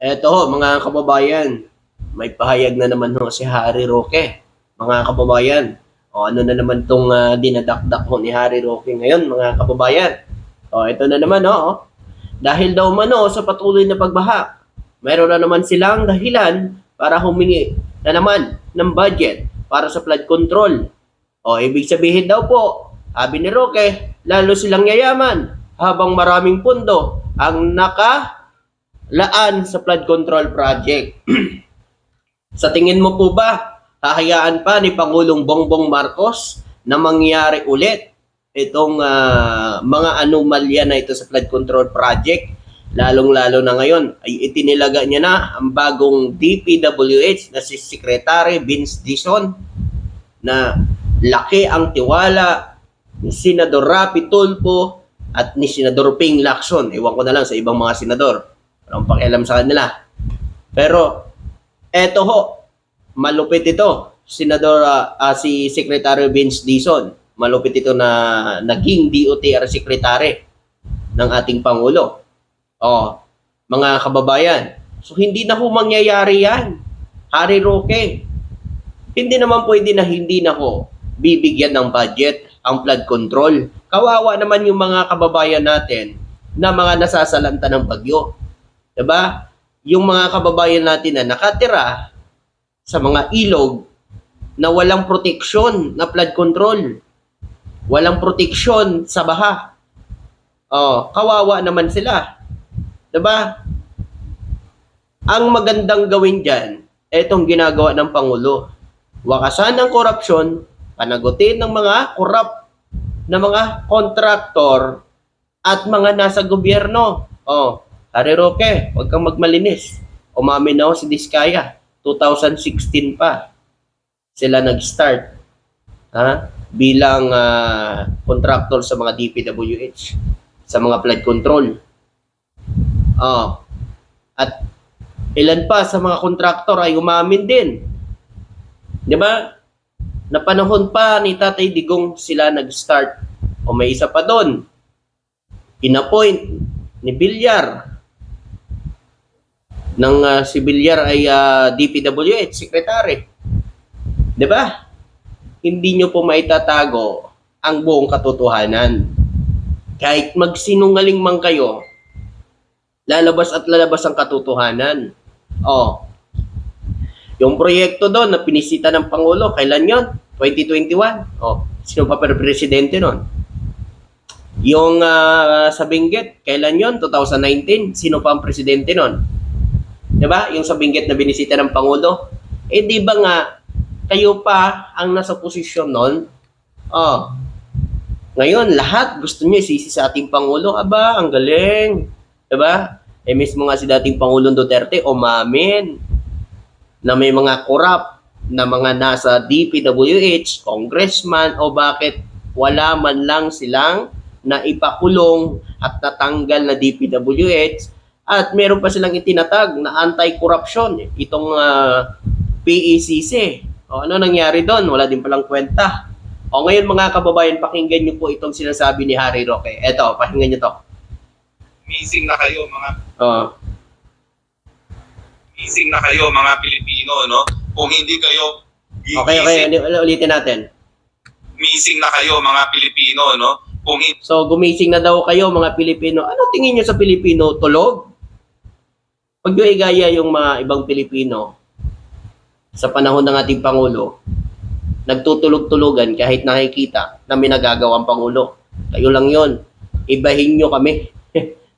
Eto ho, mga kababayan, may pahayag na naman ho si Harry Roque. Mga kababayan, o ano na naman tong dinadakdak ho ni Harry Roque ngayon, mga kababayan. O ito na naman ho. Dahil daw mano sa patuloy na pagbaha, mayroon na naman silang dahilan para humingi na naman ng budget para sa flood control. O ibig sabihin daw po, sabi ni Roque, lalo silang yayaman habang maraming pundo ang laan sa flood control project. Sa tingin mo po ba, hahayaan pa ni Pangulong Bongbong Marcos na mangyari ulit itong mga anomalya na ito sa flood control project? Lalong-lalo na ngayon ay itinilaga niya na ang bagong DPWH na si Secretary Vince Dizon na laki ang tiwala ni Senador Rapi Tulfo at ni Senador Ping Lacson. Ewan ko na lang sa ibang mga senador. Walang pakialam sa kanila. Pero eto ho, malupit ito. Senador si Secretary Vince Dizon. Malupit ito na naging DOTR Secretary ng ating Pangulo. Mga kababayan. So hindi na ho mangyayari yan. Harry Roque. Hindi naman pwede na hindi na ho bibigyan ng budget ang flood control. Kawawa naman yung mga kababayan natin na mga nasasalanta ng bagyo. Diba? Yung mga kababayan natin na nakatira sa mga ilog na walang proteksyon na flood control. Walang proteksyon sa baha. Kawawa naman sila. Diba? Ang magandang gawin dyan, etong ginagawa ng Pangulo. Wakasan ng korupsyon, panagutin ng mga korap na mga kontraktor at mga nasa gobyerno. Harry Roque, huwag kang magmalinis. Umamin na si Diskaya. 2016 pa sila nag-start bilang contractor sa mga DPWH, sa mga flood control. At ilan pa sa mga kontraktor ay umamin din. Di ba? Na panahon pa ni Tatay Digong sila nag-start. O may isa pa doon. Inappoint ni Villar si Villar ay DPWH secretary. 'Di ba? Hindi nyo po maitatago ang buong katotohanan. Kahit magsinungaling man kayo, lalabas at lalabas ang katotohanan. Yung proyekto doon na pinisita ng Pangulo, kailan yon? 2021. Sino pa presidente noon? Yung sa Benguet, kailan yon? 2019. Sino pa ang presidente noon? Diba? Yung sa Benguet na binisita ng Pangulo. Di ba nga, kayo pa ang nasa posisyon nun? Ngayon, lahat gusto nyo isisi sa ating Pangulo. Aba, ang galing. Diba? Mismo nga si dating Pangulong Duterte, umamin na may mga korap na mga nasa DPWH, congressman, o bakit wala man lang silang naipakulong at natanggal na DPWH. At meron pa silang itinatag na anti-corruption, itong PECC. Ano nangyari doon? Wala din palang kwenta. Ngayon mga kababayan, pakinggan nyo po itong sinasabi ni Harry Roque. Eto, pakinggan nyo to. Missing na kayo mga Pilipino, no? Kung hindi kayo Okay, ulitin natin. Missing na kayo mga Pilipino, no? So, gumising na daw kayo mga Pilipino. Ano tingin nyo sa Pilipino? Tulog? Pag nyo igaya yung mga ibang Pilipino sa panahon ng ating Pangulo, nagtutulog-tulugan kahit nakikita na may nagagawang Pangulo. Kayo lang yon. Ibahin nyo kami.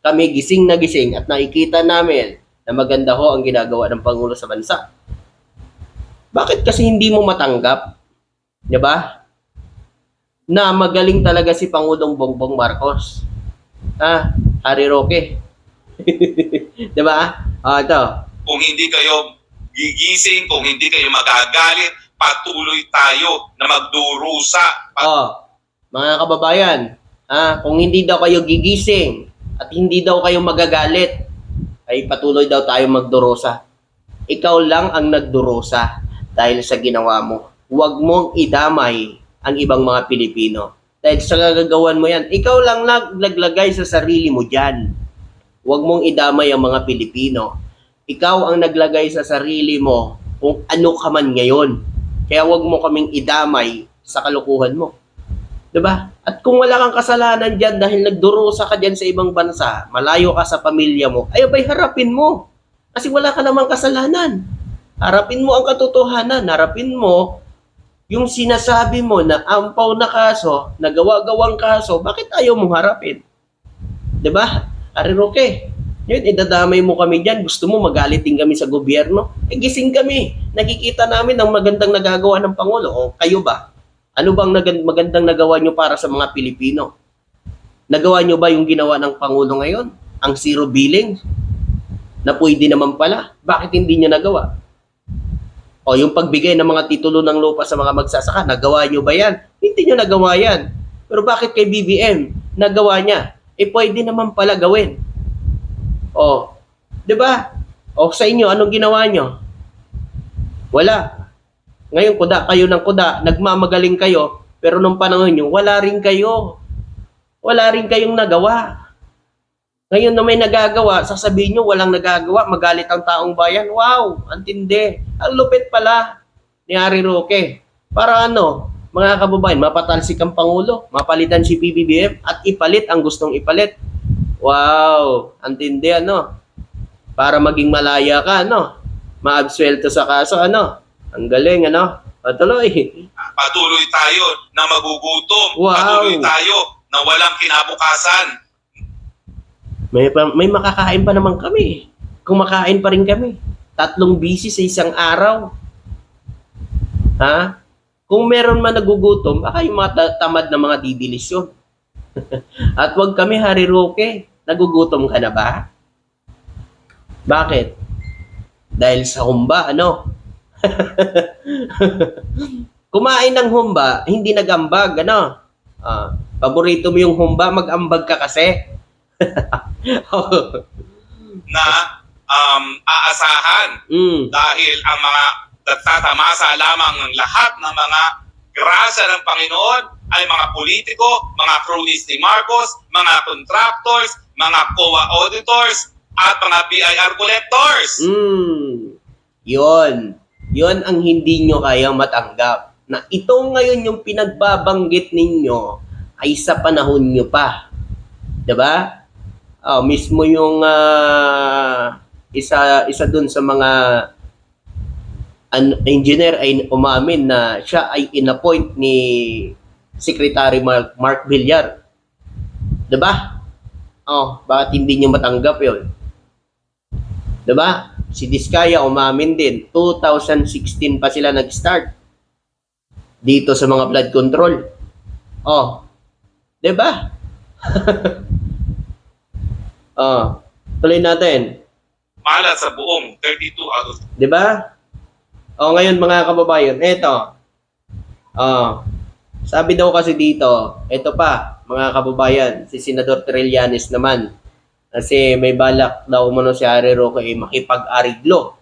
Kami gising na gising at nakikita namin na maganda ho ang ginagawa ng Pangulo sa bansa. Bakit kasi hindi mo matanggap? Diba? Na magaling talaga si Pangulong Bongbong Marcos. Harry Roque. Diba? Ito. Kung hindi kayo gigising, kung hindi kayo magagalit, patuloy tayo na magdurusa. Mga kababayan, kung hindi daw kayo gigising at hindi daw kayo magagalit, ay patuloy daw tayo magdurusa. Ikaw lang ang nagdurusa dahil sa ginawa mo. Huwag mong idamay ang ibang mga Pilipino. Dahil sa gagagawan mo yan, ikaw lang naglagay sa sarili mo dyan. Huwag mong idamay ang mga Pilipino. ikaw ang naglagay sa sarili mo kung ano ka man ngayon. Kaya wag mo kaming idamay sa kalokohan mo. 'Di ba? At kung wala kang kasalanan diyan dahil nagdurusa ka diyan sa ibang bansa, malayo ka sa pamilya mo, ay abay harapin mo. Kasi wala ka namang kasalanan. Harapin mo ang katotohanan, harapin mo yung sinasabi mo na ampaw na kaso, nagawa-gawang kaso, bakit ayaw mong harapin? 'Di ba? Ari Roque, yun, idadamay mo kami dyan. Gusto mo magalit din kami sa gobyerno? Eh, gising kami. Nakikita namin ang magandang nagagawa ng Pangulo. O kayo ba? Ano bang magandang nagawa nyo para sa mga Pilipino? Nagawa nyo ba yung ginawa ng Pangulo ngayon? Ang zero billing? Na pwede naman pala. Bakit hindi nyo nagawa? O yung pagbigay ng mga titulo ng lupa sa mga magsasaka, nagawa nyo ba yan? Hindi nyo nagawa yan. Pero bakit kay BBM nagawa niya? Eh pwede naman pala gawin. O, 'di ba? O sa inyo anong ginawa nyo? Wala. Ngayon kuda kayo ng kuda, nagmamagaling kayo, pero nung panahon nyo, wala rin kayo. Wala rin kayong nagawa. Ngayon na may nagagawa, sasabihin nyo walang nagagawa, magalit ang taong bayan. Wow, antindi. Ang lupit pala ni Harry Roque. Para ano, mga kababayan, mapatalsik ang Pangulo, mapalitan si PBBM at ipalit ang gustong ipalit. Wow, antindi ano. Para maging malaya ka, ano. Maabsuelto sa kaso, ano. Ang galing, ano. Patuloy. Patuloy tayo na magugutom. Wow. Patuloy tayo na walang kinabukasan. May makakain pa naman kami. Kumakain pa rin kami. 3 bisis sa isang araw. Ha? Kung meron man nagugutom, baka yung mga tamad na mga didilis yun. At wag kami, Harry Roque. Nagugutom ka na ba? Bakit? Dahil sa humba, ano? Kumain ng humba, hindi nagambag, ano? Paborito mo yung humba, mag-ambag ka kasi. Na aasahan dahil ang mga nagtatamasa lamang ng lahat ng mga grasya ng Panginoon ay mga politiko, mga cronies ni Marcos, mga contractors, mga COA auditors, at mga BIR collectors. Yon ang hindi nyo kayang matanggap. Na ito ngayon yung pinagbabanggit ninyo ay sa panahon nyo pa. 'Di ba? Mismo yung isa dun sa mga engineer ay umamin na siya ay inappoint ni Secretary Mark Villar. 'Di ba? Bakit hindi niyo matanggap 'yon? 'Di ba? Si Diskaya umamin din. 2016 pa sila nag-start dito sa mga flood control. 'Di ba? Tuloy natin. Malat sa buong 32 out of 'Di ba? Ngayon mga kababayan, eto. Sabi daw kasi dito, eto pa, mga kababayan, si Senador Trillanes naman. Kasi may balak daw umano si Harry Roque makipag-ariglo.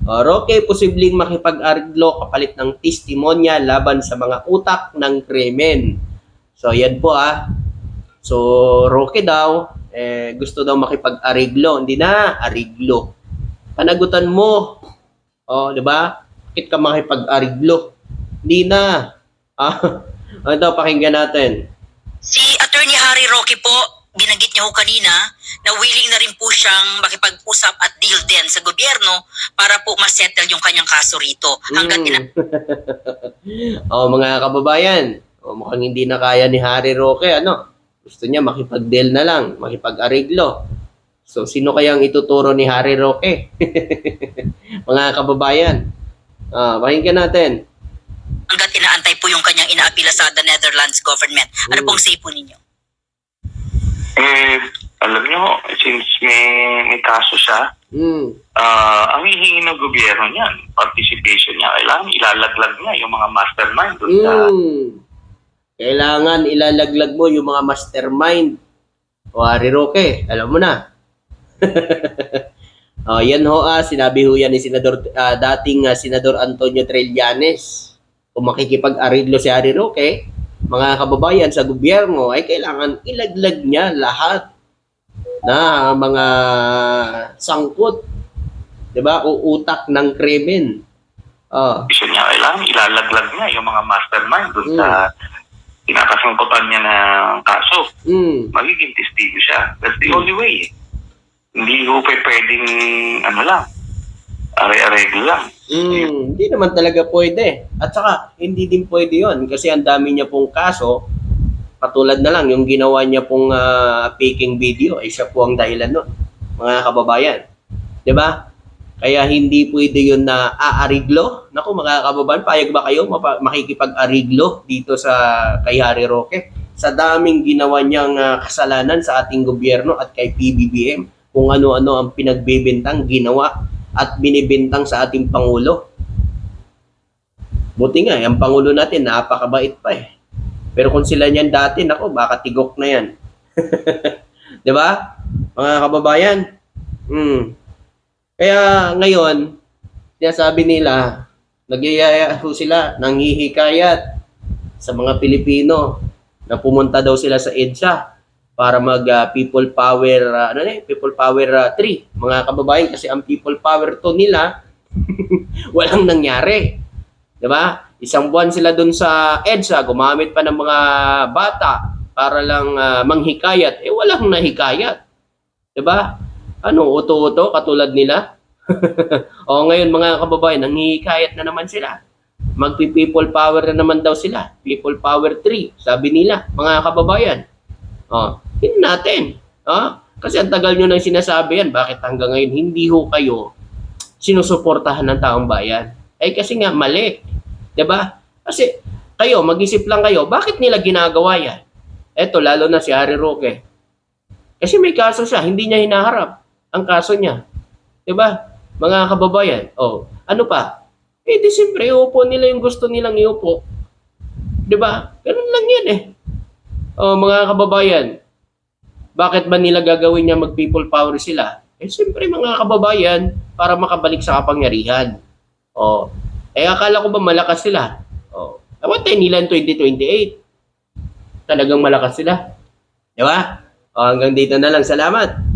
Roque, posibleng makipag-ariglo kapalit ng testimonya laban sa mga utak ng krimen. So, yan po So, Roque daw, gusto daw makipag-ariglo. Hindi na, ariglo. Panagutan mo. Di ba? Bakit ka makipag-ariglo? Hindi na. Ito, pakinggan natin. Si Attorney Harry Roque po, binanggit niya ho kanina na willing na rin po siyang makipag-usap at deal din sa gobyerno para po masettle yung kanyang kaso rito. Hanggat mga kababayan, mukhang hindi na kaya ni Harry Roque, gusto niya makipag-deal na lang, makipag-ariglo. So, sino kayang ituturo ni Harry Roque? Mga kababayan, pakinggan natin. hanggat inaantay po yung kanyang inaapila sa the Netherlands government. Ano pong say po ninyo? Alam nyo, since may kaso siya, ang hihingi ng gobyerno niyan, participation niya, kailangan ilalaglag niya yung mga mastermind doon sa... Kailangan ilalaglag mo yung mga mastermind. O Harry Roque, alam mo na. Yan ho, sinabi ho yan ni dating Senador Antonio Trillanes. Kung makikipag-aridlo si Harry Roque, mga kababayan sa gobyerno, ay kailangan ilaglag niya lahat na mga sangkot 'Di ba? Uutak ng krimen. Oh. Niya, kailangan ilalaglag niya yung mga mastermind doon sa kinakasangkutan niya ng kaso. Magiging testigo siya. That's the only way. Hindi ho pwedeng are-arego lang. Hindi naman talaga pwede. At saka, hindi din pwede yon kasi ang dami niya pong kaso. Katulad na lang, yung ginawa niya pong faking video, ay siya po ang dahilan nun, mga kababayan. 'Di ba? Kaya hindi pwede yun na aariglo. Naku, mga kababayan, payag ba kayo makikipag-ariglo dito sa kay Harry Roque? Sa daming ginawa niyang kasalanan sa ating gobyerno at kay PBBM, kung ano-ano ang pinagbebentang ginawa at binibintang sa ating Pangulo. Buti nga, ang Pangulo natin, napakabait pa eh. Pero kung sila niyan dati, nako, baka tigok na yan. 'Di ba? Mga kababayan. Kaya ngayon, sinasabi nila, nagyayaya sila, nanghihikayat sa mga Pilipino na pumunta daw sila sa EDSA para mag People Power People Power 3, mga kababayan, kasi ang People Power 2 nila walang nangyari. 'Di ba? Isang buwan sila dun sa EDSA, gumamit pa ng mga bata para lang manghikayat. Walang nahikayat. 'Di ba? Ano, uto-uto katulad nila? O ngayon mga kababayan, nanghihikayat na naman sila. Magpi-people power na naman daw sila. People Power 3, sabi nila, mga kababayan. Hindi natin. Kasi ang tagal nyo nang sinasabi yan, bakit hanggang ngayon hindi ho kayo sinusuportahan ng taong bayan? Kasi nga mali. 'Di ba? Kasi kayo, mag-isip lang kayo, bakit nila ginagawa yan? Eto, lalo na si Harry Roque. Kasi may kaso siya, hindi niya hinaharap ang kaso niya. 'Di ba? Mga kababayan. Ano pa? Di siyempre, iupo nila yung gusto nilang iupo. 'Di ba? Ganun lang yan eh. Mga kababayan, bakit ba nila gagawin niya mag-people power sila? Siyempre mga kababayan, para makabalik sa kapangyarihan. Akala ko ba malakas sila? Awatay nila 2028. Talagang malakas sila. 'Di ba? Hanggang dito na lang. Salamat.